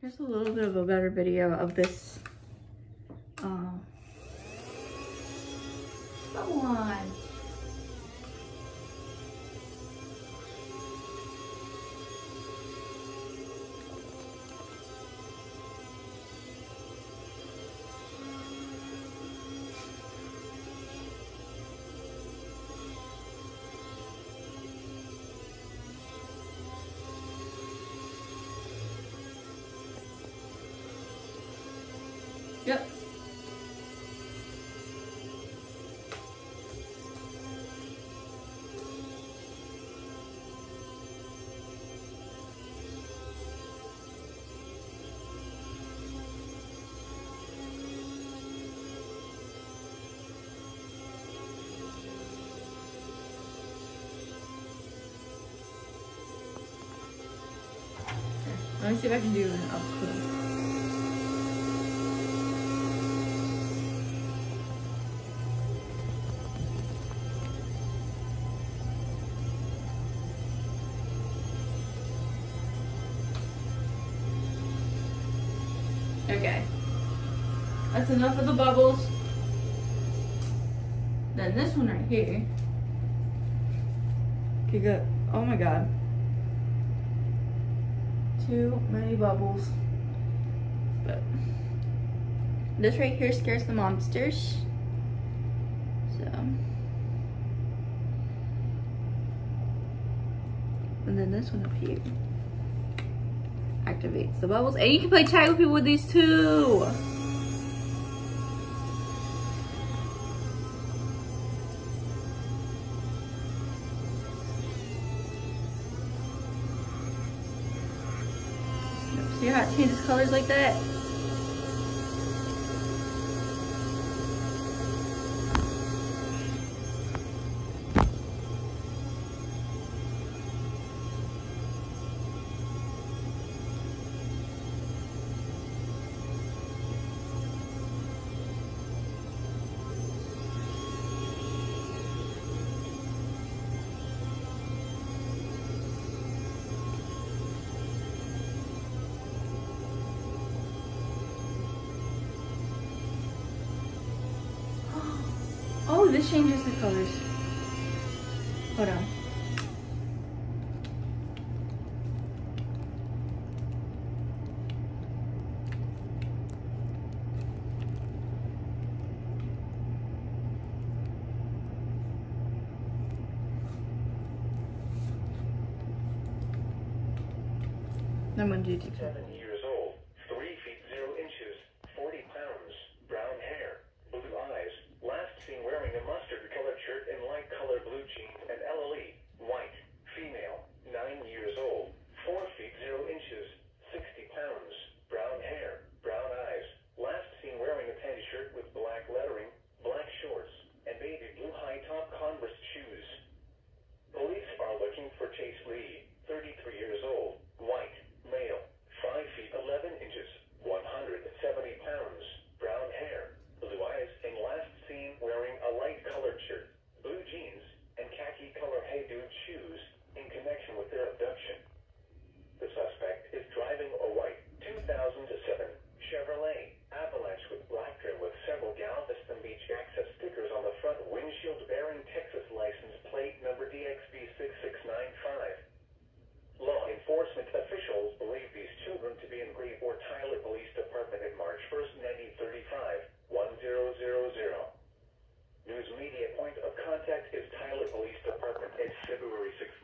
Here's a little bit of a better video of this bubble one. Yep. Let me see if I can do an up close. Okay, that's enough of the bubbles. Then this one right here. Okay, good. Oh my god. Too many bubbles. But this right here scares the monsters. So. And then this one up here activates the bubbles. And you can play tag with people with these too. See how it changes colors like that? Oh, this changes the colors. Hold on. I'm gonna do 7 years old, 3 feet 0 inches, 40 pounds, brown hair, blue eyes, last seen wearing a mustard-colored shirt and light-colored blue jeans and LLE, white, female, 9 years old, 4 feet 0 inches, 60 pounds, brown hair, brown eyes, last seen wearing a tan shirt with black lettering, black shorts, and baby blue high-top Converse shoes. Police are looking for Chase Lee, 33 years old, white, male, 5 feet 11 inches, 170 pounds, brown hair, blue eyes, and last seen wearing a light-colored shirt, blue jeans, and khaki-color Hey Dude shoes in connection with their abduction. The suspect is driving a white 2007 Chevrolet Avalanche with black trim with several Galveston Beach access stickers on the front windshield bearing Texas license plate number DXB6695. Law enforcement officials believe these children to be in Greenport Tyler Police Department at March 1st, 1935-1000. News media point of contact is Tyler Police Department at February 6th,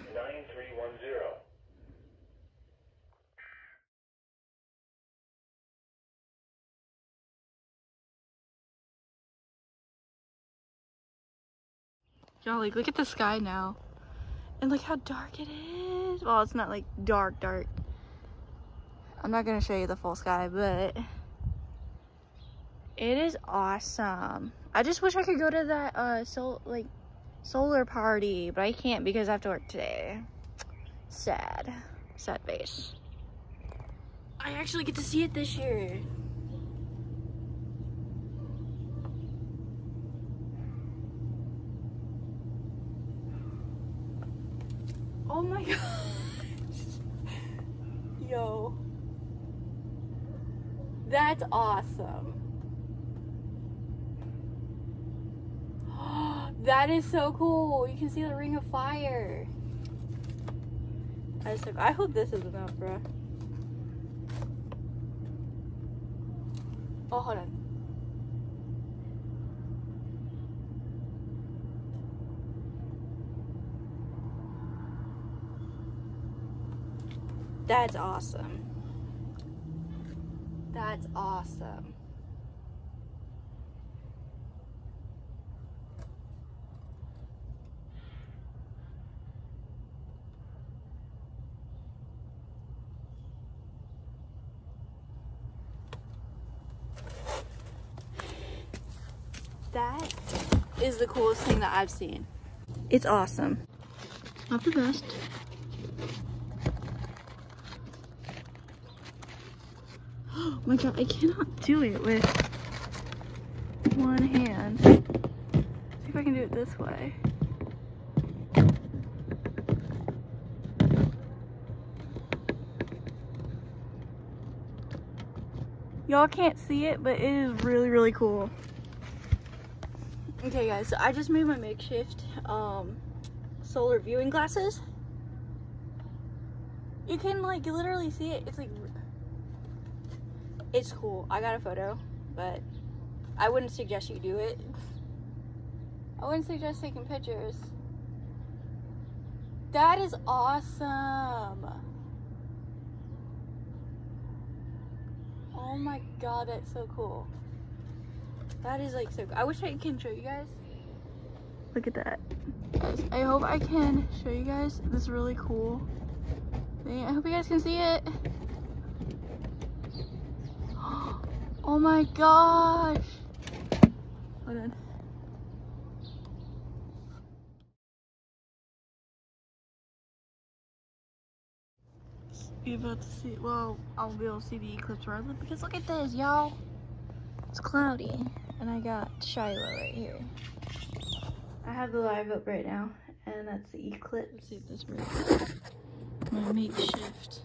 1935-9310. Y'all, like, look at the sky now. And look how dark it is. Well, it's not like dark, dark. I'm not gonna show you the full sky, but it is awesome. I just wish I could go to that solar party, but I can't because I have to work today. Sad. Sad face. I actually get to see it this year. Oh my gosh. Yo. That's awesome. That is so cool. You can see the ring of fire. That is so cool. I hope this is enough, bro. Oh, hold on. That's awesome. That's awesome. That is the coolest thing that I've seen. It's awesome. Not the best. Oh my god, I cannot do it with one hand. See if I can do it this way. Y'all can't see it, but it is really, really cool. Okay guys, so I just made my makeshift solar viewing glasses. You can like literally see it. It's like, it's cool. I got a photo, but I wouldn't suggest you do it. I wouldn't suggest taking pictures. That is awesome. Oh my god, that's so cool. That is like so cool. I wish I can show you guys. Look at that. I hope I can show you guys this really cool thing. I hope you guys can see it. Oh my gosh. Hold on. You're about to see, well, I'll be able to see the eclipse right now because look at this, y'all. It's cloudy and I got Shiloh right here. I have the live up right now and that's the eclipse. Let's see if this works. My makeshift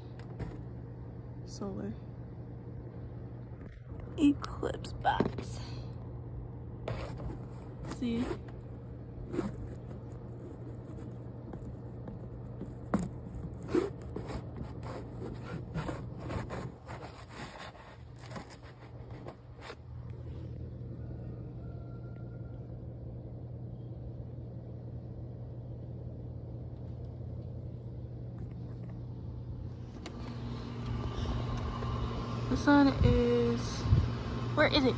solar eclipse box. See? The sun is, where is it?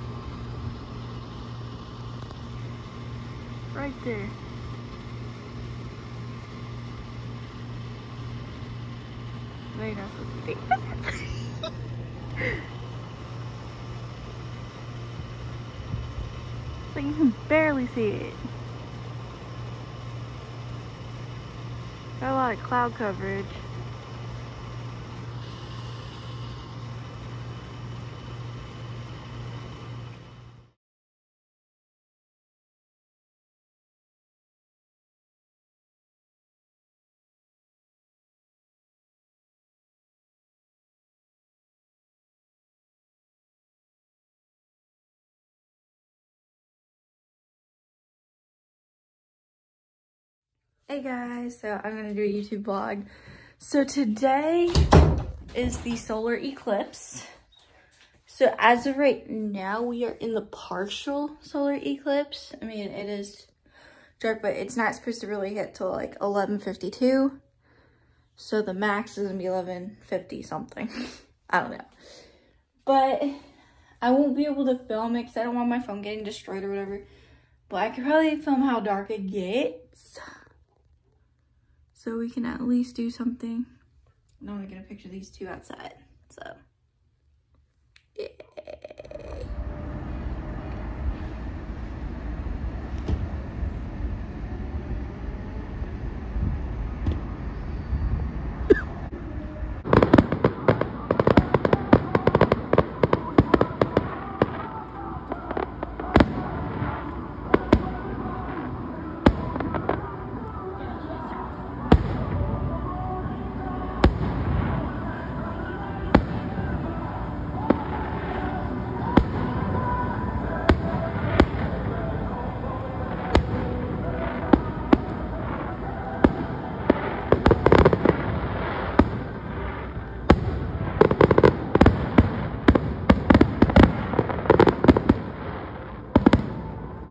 Right there. Very not supposed to be. So you can barely see it. Got a lot of cloud coverage. Hey guys, so I'm gonna do a YouTube vlog. So today is the solar eclipse. So as of right now, we are in the partial solar eclipse. I mean, it is dark, but it's not supposed to really hit till like 11:52. So the max is gonna be 11:50 something. I don't know. But I won't be able to film it because I don't want my phone getting destroyed or whatever. But I could probably film how dark it gets. So we can at least do something. I want to get a picture of these two outside, so.